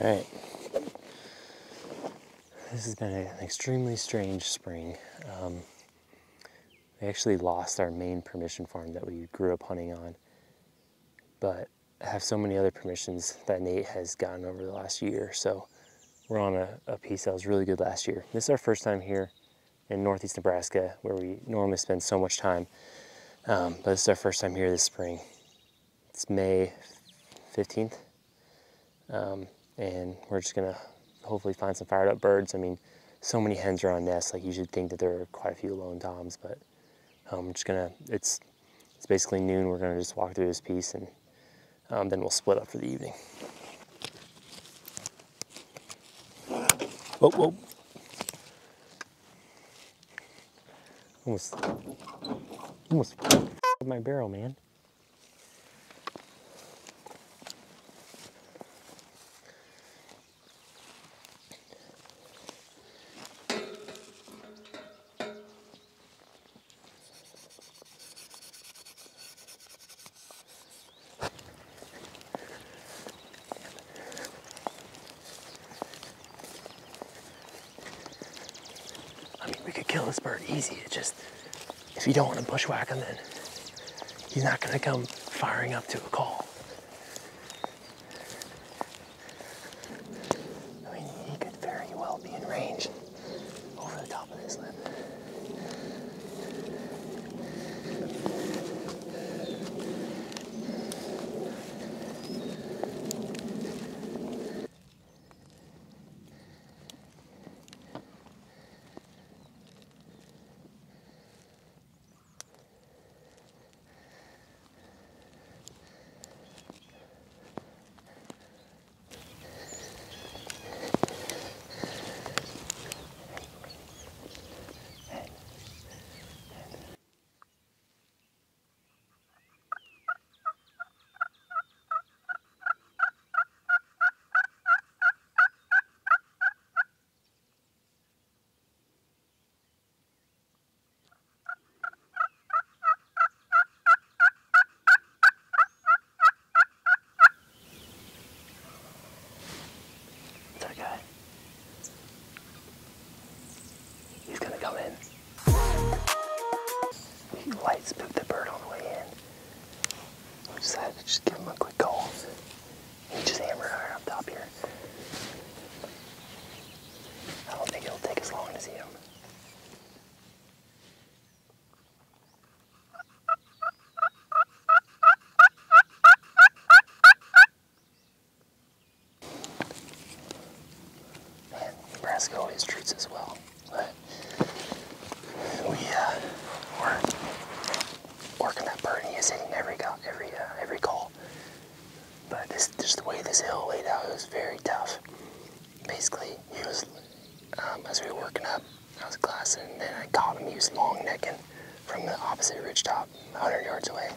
Alright, this has been an extremely strange spring. We actually lost our main permission farm that we grew up hunting on, but I have so many other permissions that Nate has gotten over the last year, so we're on a piece that was really good last year. This is our first time here in northeast Nebraska, where we normally spend so much time, but this is our first time here this spring. It's May 15th. And we're just gonna hopefully find some fired up birds. I mean, so many hens are on nests, like you should think that there are quite a few lone toms, but we're just gonna, it's basically noon, we're gonna just walk through this piece and then we'll split up for the evening. Whoa, whoa. Almost my barrel, man. I mean, we could kill this bird easy. It's just, if you don't want to bushwhack him, then he's not going to come firing up to a call. I mean, he could very well be in range over the top of this lip. That guy. He's gonna come in. He light spooked the bird on the way in. We decided to just give him a quick call. He just hammered right up top here. I don't think it'll take us long to see him. Man, Nebraska always treats us well, but we're working that bird, and he is hitting every call. But just the way this hill laid out, it was very tough. Basically, he was, as we were working up, I was glassing, and then I caught him. He was long necking from the opposite ridgetop, 100 yards away.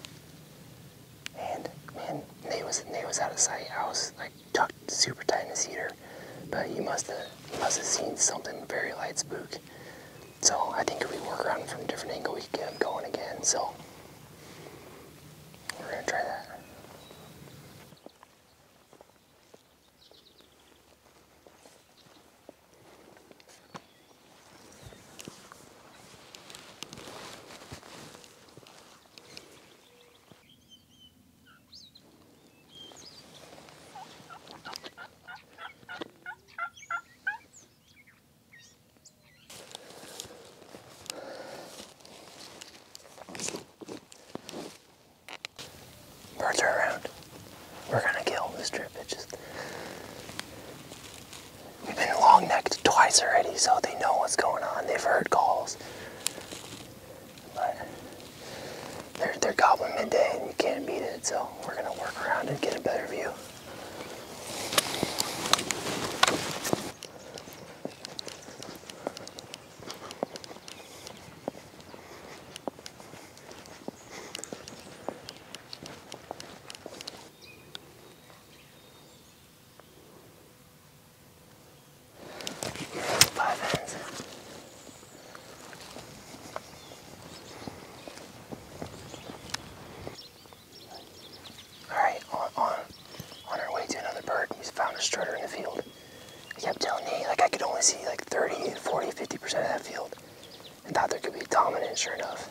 And man, Nate was out of sight. I was like tucked super tight in his heater, but he must have seen something very light spook. So I think if we work around him from a different angle, we can get him going again. So we're gonna try that. Birds are around. We're gonna kill this trip. We've been long necked twice already, so they know what's going on. They've heard calls. But they're gobbling midday and you can't beat it, so we're gonna work around and get a better view. 50% of that field and thought there could be a dominant. Sure enough,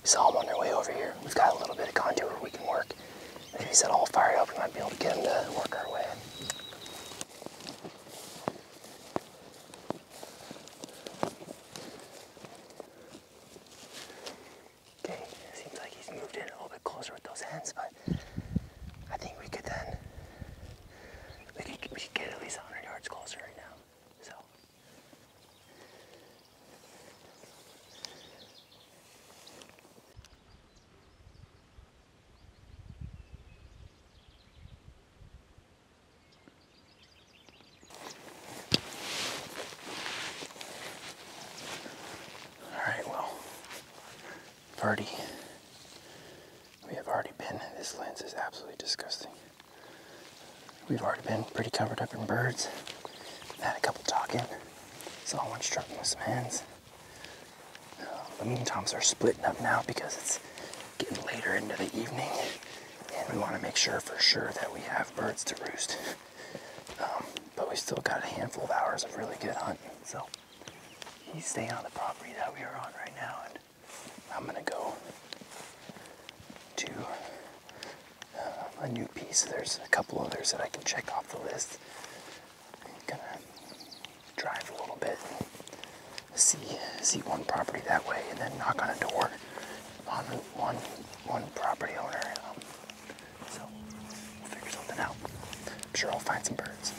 we saw them on their way over here. We've got a little bit of contour we can work. And if he's at all fired up, we might be able to get him to work our way. Okay, seems like he's moved in a little bit closer with those hens, but I think we could then, we could get at least 100 yards closer right now. So. Alright, well, we have already been, this lens is absolutely disgusting. We've already been pretty covered up in birds. Had a couple talking. Saw one struggling with some hens. The mean toms are splitting up now because it's getting later into the evening, and we want to make sure for sure that we have birds to roost. But we still got a handful of hours of really good hunting, so he's staying on the property that we are on right now, and I'm gonna go to a new piece. There's a couple others that I can check off the list. I'm gonna drive a little bit and see one property that way, and then knock on a door on one property owner. So we'll figure something out. I'm sure I'll find some birds.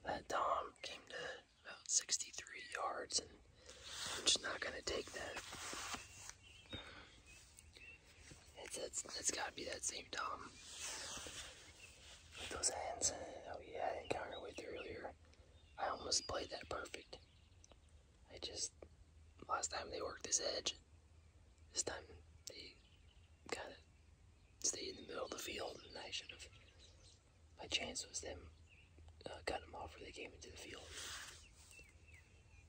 That Tom came to about 63 yards, and I'm just not gonna take that. It's gotta be that same Tom with those hands that we had encountered with earlier. I almost played that perfect. Last time they worked this edge, this time they kind of stayed in the middle of the field, and I should have. My chance was them cut them off where they came into the field.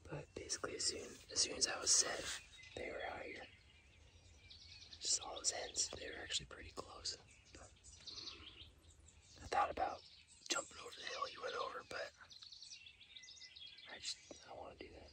But basically, as soon as I was set, they were out here. Just all those hens, they were actually pretty close. But I thought about jumping over the hill you went over, but I want to do that.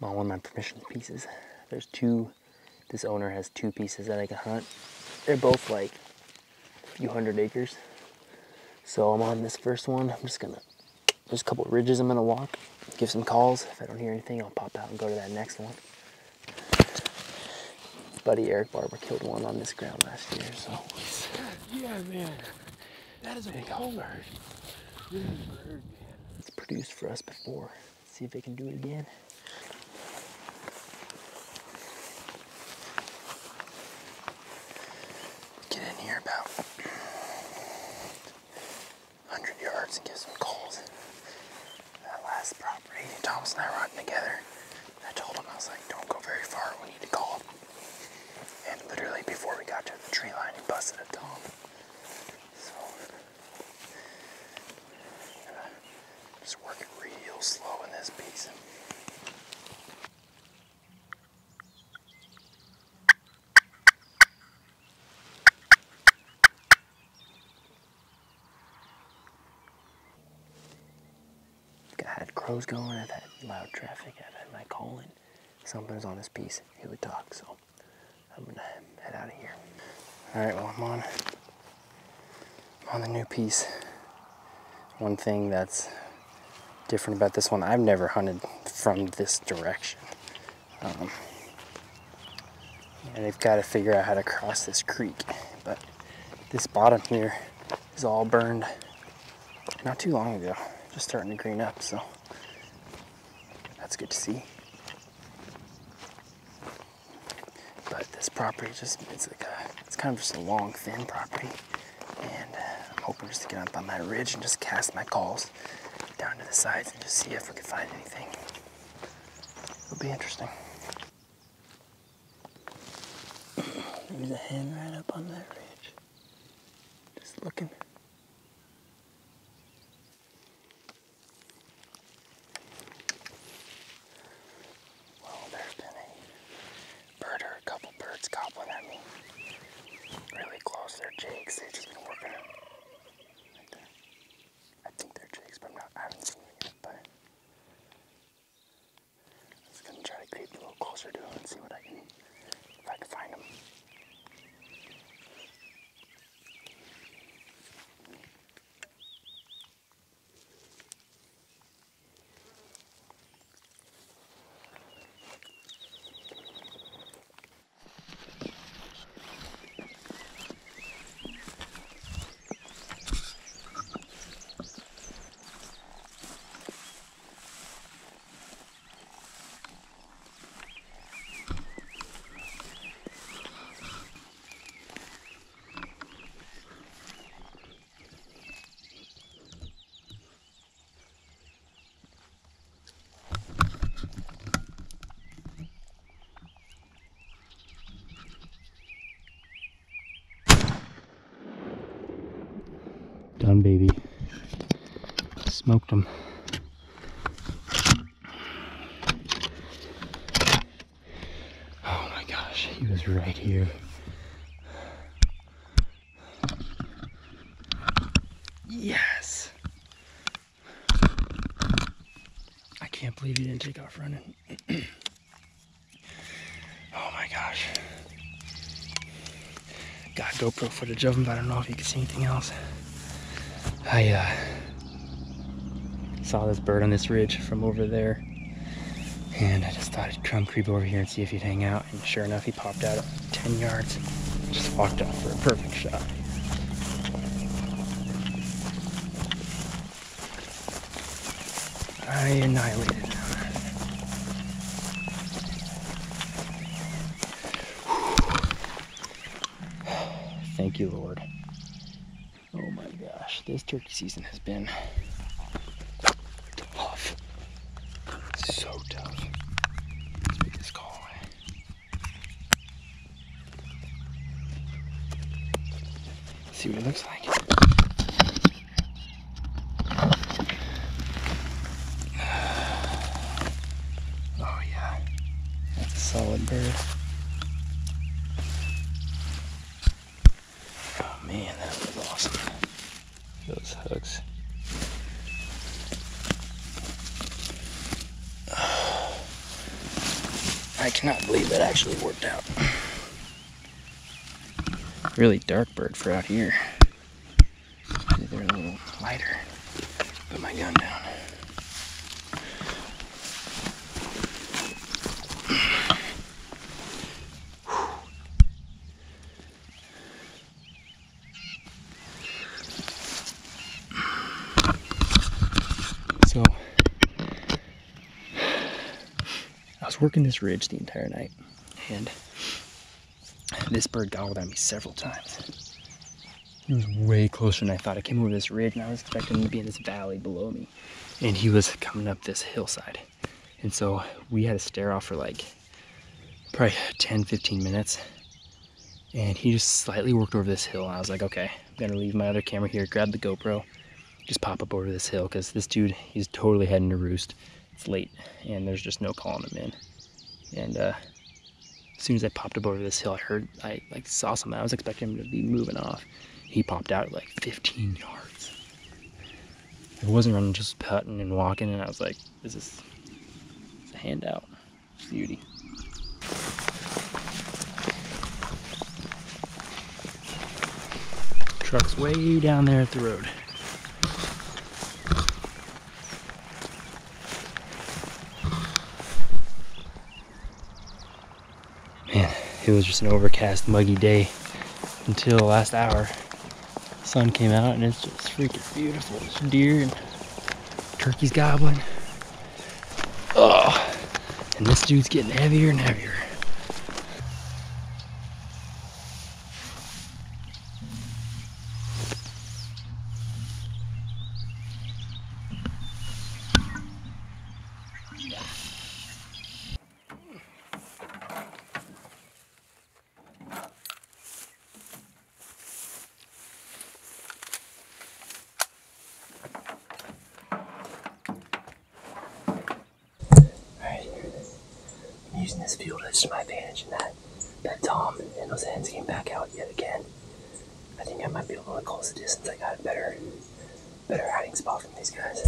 on one of my permission pieces. There's two, this owner has 2 pieces that I can hunt. They're both like a few hundred acres. So I'm on this first one. I'm just gonna, there's a couple of ridges I'm gonna walk, give some calls. If I don't hear anything, I'll pop out and go to that next one. Buddy Eric Barber killed one on this ground last year, so. Yeah, man. That is a big old bird. Big bird, man. It's produced for us before. Let's see if it can do it again. Get in here about 100 yards and give some calls. That last property, Thomas and I were hunting together. I told him, I was like, don't go very far, we need to call. And literally before we got to the tree line, he busted a tom. So, just working real slow in this piece. I had crows going, I've had loud traffic, I've had my calling. Something's on this piece, he would talk, so I'm gonna head out of here. All right, well, I'm on the new piece. One thing that's different about this one, I've never hunted from this direction. And they've got to figure out how to cross this creek. But this bottom here is all burned not too long ago. Just starting to green up, so that's good to see. But this property just, it's kind of just a long, thin property. And I'm hoping just to get up on that ridge and just cast my calls down to the sides and just see if we can find anything. It'll be interesting. There's a hen right up on that ridge. Just looking. Well, there's been a bird or a couple birds gobbling at me. Really close. They're jigs. They've just been working right there. I think they're jigs, but I haven't seen them yet. But I'm just gonna try to creep a little closer to them and see if I can find them. Done, baby. Smoked him. Oh my gosh, he was right here. Yes! I can't believe he didn't take off running. Oh my gosh. Got GoPro footage of him, but I don't know if you can see anything else. I saw this bird on this ridge from over there, and I just thought I'd come creep over here and see if he'd hang out, and sure enough, he popped out at 10 yards, just walked out for a perfect shot. I annihilated him. Thank you, Lord. Oh my gosh, this turkey season has been tough. So tough. Let's make this call away. See what it looks like. Oh yeah, that's a solid bird. Oh man, that was awesome. Those hooks. I cannot believe that actually worked out. Really dark bird for out here. They're a little lighter. Put my gun down. So, I was working this ridge the entire night, and this bird gobbled at me several times. He was way closer than I thought. I came over this ridge, and I was expecting him to be in this valley below me, and he was coming up this hillside. And so we had to stare off for like probably 10-15 minutes, and he just slightly worked over this hill. And I was like, okay, I'm gonna leave my other camera here, grab the GoPro, just pop up over this hill, because this dude, he's totally heading to roost. It's late, and there's just no calling him in. And as soon as I popped up over this hill, I saw something. I was expecting him to be moving off. He popped out like 15 yards. It wasn't running, just putting and walking, and I was like, it's a handout. Beauty. Truck's way down there at the road. Man, it was just an overcast, muggy day until the last hour. The sun came out and it's just freaking beautiful. There's deer and turkeys gobbling. Oh, and this dude's getting heavier and heavier. Using this field to my advantage, and that Tom and those hens came back out yet again. I think I might be able to close the distance. I got a better hiding spot from these guys.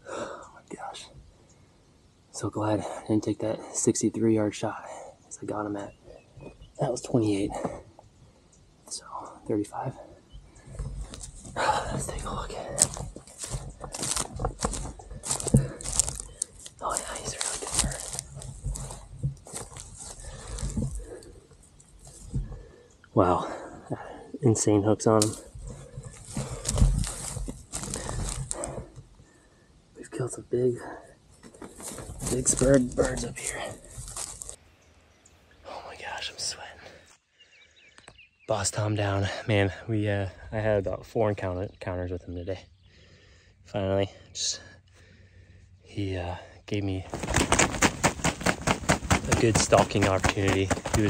Oh my gosh. So glad I didn't take that 63-yard shot as I got him at. That was 28. So 35. Let's take a look at it. Oh yeah, he's a really good bird. Wow. Insane hooks on him. We've killed some big spurred birds up here. Oh my gosh, I'm sweating. Boss Tom down. Man, I had about 4 encounters with him today. Finally, he gave me good stalking opportunity. He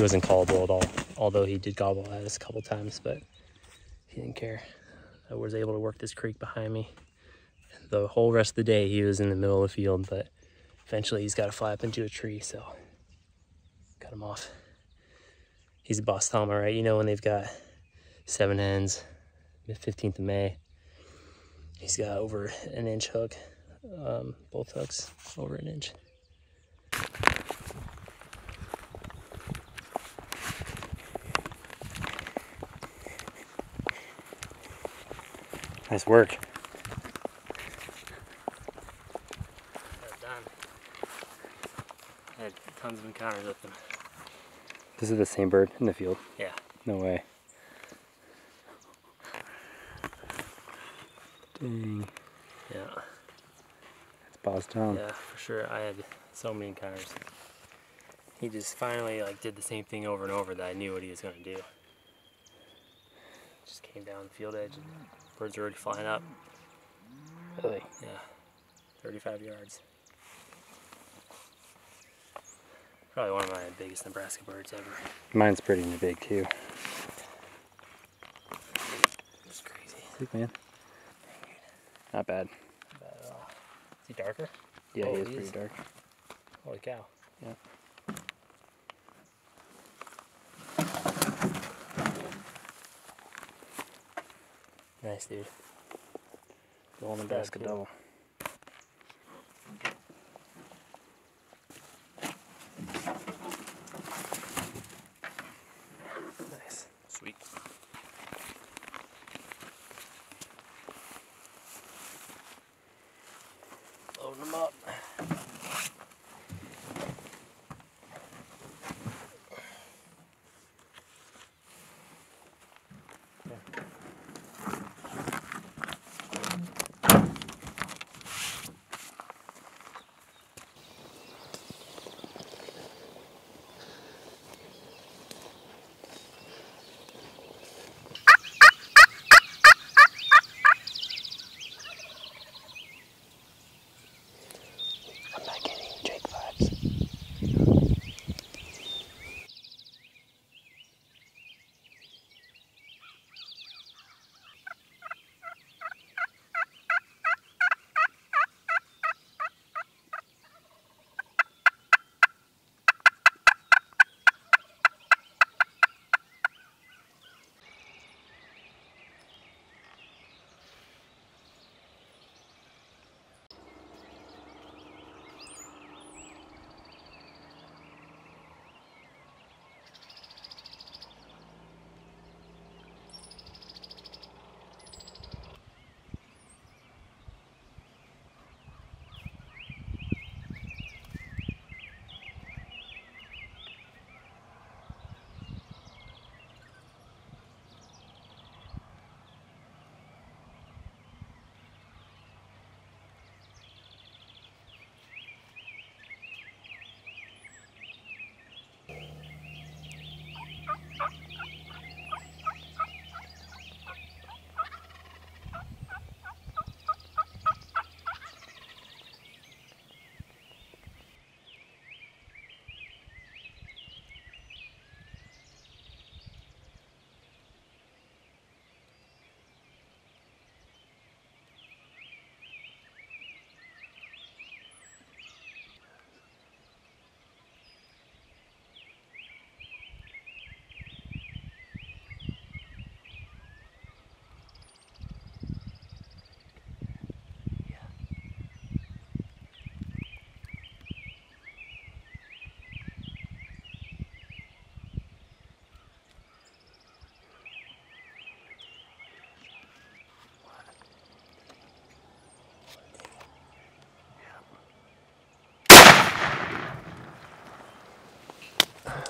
wasn't callable at all, although he did gobble at us a couple times, but he didn't care. I was able to work this creek behind me. The whole rest of the day he was in the middle of the field, but eventually he's got to fly up into a tree, so cut him off. He's a boss Tama, right? You know when they've got 7 hens, 15th of May. He's got over an inch hook, both hooks over an inch. Nice work. That's done. I had tons of encounters with them. This is the same bird in the field? Yeah. No way. Dang. Yeah. It's boss down. Yeah, for sure. I had so many encounters. He just finally like did the same thing over and over that I knew what he was going to do. Just came down the field edge and birds are already flying up. Really? Yeah. 35 yards. Probably one of my biggest Nebraska birds ever. Mine's pretty big too. It's crazy. Sick, man. Not bad. Not bad at all. Is he darker? Yeah, he is pretty dark. Holy cow. Yeah. Nice, dude. Little Nebraska double. Nice. Sweet. Loading them up. I'm not getting Jake vibes.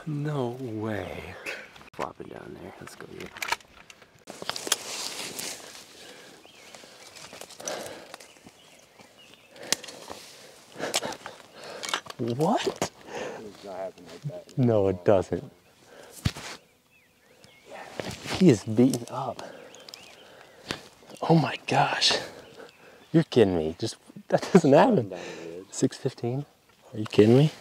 No way. Flopping down there. Let's go get it. What? It does not happen like that. No, it doesn't. He is beaten up. Oh my gosh. You're kidding me. Just that doesn't happen. 6:15? Are you kidding me?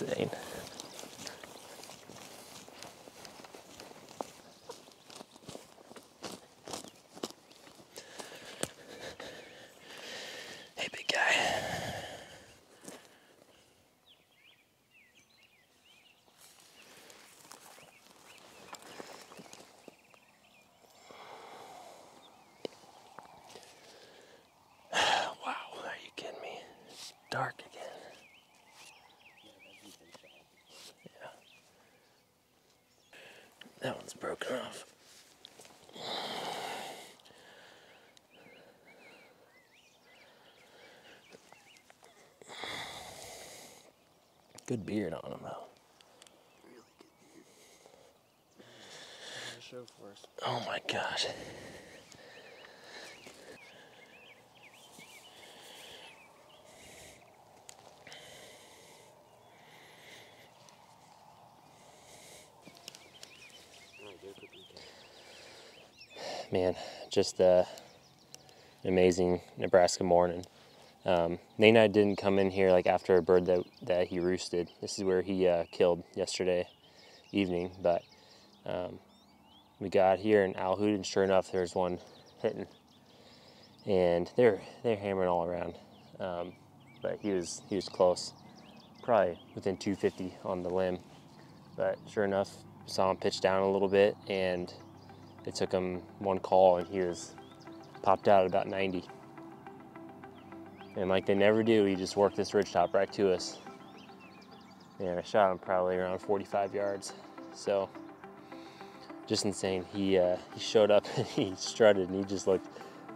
insane. Hey, big guy. Wow, are you kidding me? It's dark again. Yeah. That one's broken off. Good beard on him, though. Really good beard. Show for us. Oh my gosh. Man, just an amazing Nebraska morning. Nate and I didn't come in here like after a bird that he roosted. This is where he killed yesterday evening, but we got here and owl hooted, and sure enough, there's one hitting, and they're hammering all around. But he was close, probably within 250 on the limb. But sure enough, saw him pitch down a little bit, and it took him one call, and he was popped out at about 90. And like they never do, he just worked this ridgetop right to us. And I shot him probably around 45 yards. So just insane. He showed up and he strutted and he just looked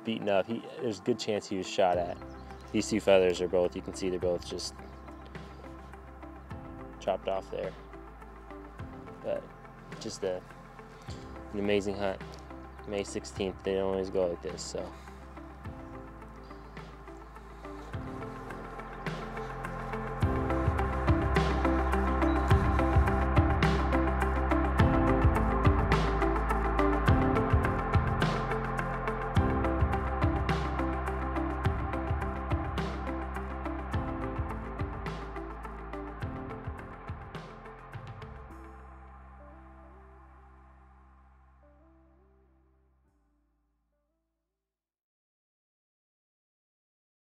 beaten up. There's a good chance he was shot at. These two feathers are both, you can see they're both just chopped off there. But just an amazing hunt. May 16th, they don't always go like this, so.